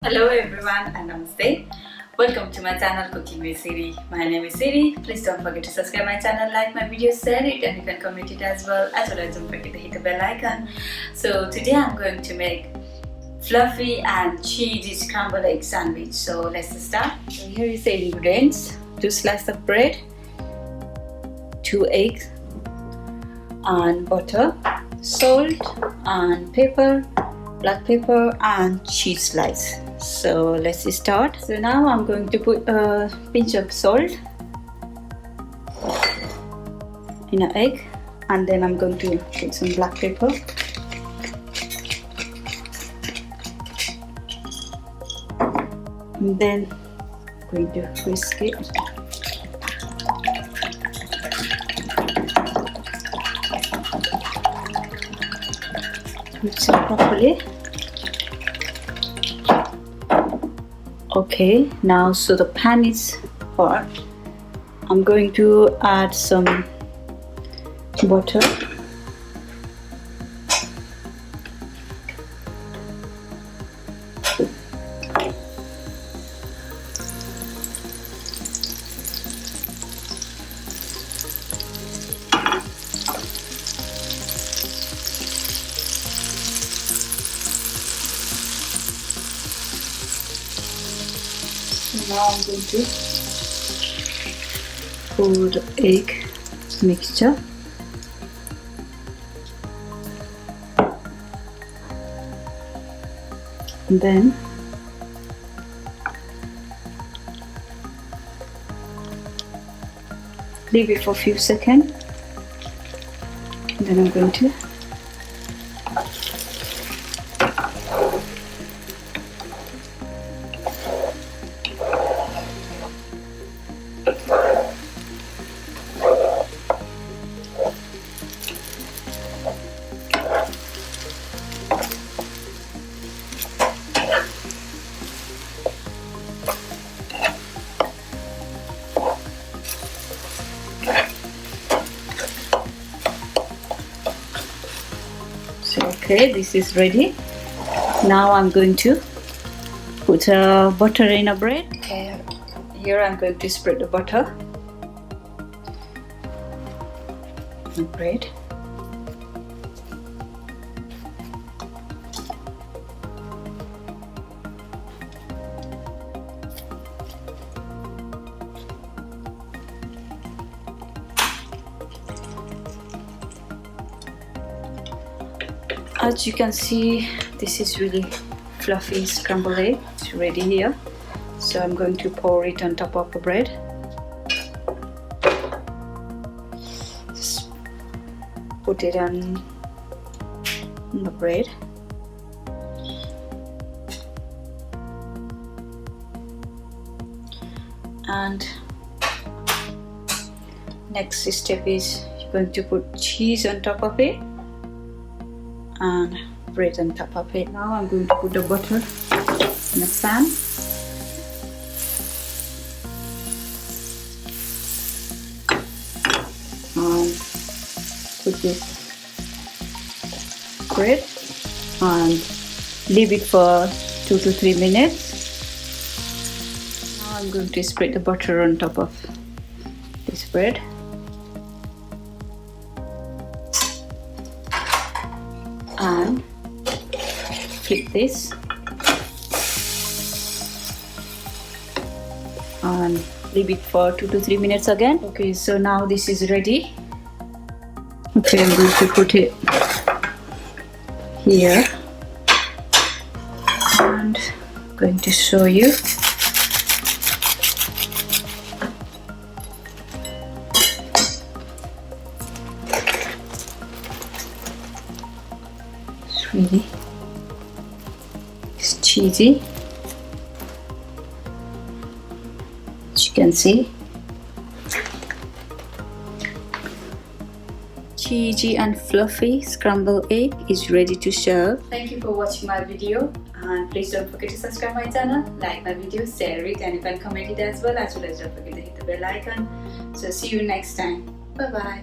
Hello everyone and namaste. Welcome to my channel Cooking with Siri. My name is Siri. Please don't forget to subscribe my channel, like my videos, share it, and you can comment it as well as don't forget to hit the bell icon. So today I'm going to make fluffy and cheesy scrambled egg sandwich. So let's start. So here is the ingredients: 2 slices of bread, 2 eggs and butter, salt and pepper, black pepper and cheese slice. So let's start. So now I'm going to put a pinch of salt in an egg, and then I'm going to put some black pepper, and then I'm going to whisk it. Mix it properly. Okay, now so the pan is hot. I'm going to add some butter. Now I'm going to pour the egg mixture. And then leave it for a few seconds. And then I'm going to okay, this is ready. Now I'm going to put butter in a bread. Okay, here I'm going to spread the butter on the bread. As you can see, this is really fluffy scrambled egg. It's ready here. So I'm going to pour it on top of the bread. Just put it on the bread. And next step is you're going to put cheese on top of it and bread on top of it. Now I'm going to put the butter in the pan. And put this bread and leave it for 2 to 3 minutes. Now I'm going to spread the butter on top of this bread. And flip this and leave it for 2 to 3 minutes again. Okay, so now this is ready. Okay, I'm going to put it here and I'm going to show you. Really, it's cheesy, as you can see. Cheesy and fluffy scrambled egg is ready to serve. Thank you for watching my video, and please don't forget to subscribe my channel, like my video, share it, and you can comment it as well as don't forget to hit the bell icon. So see you next time. Bye bye.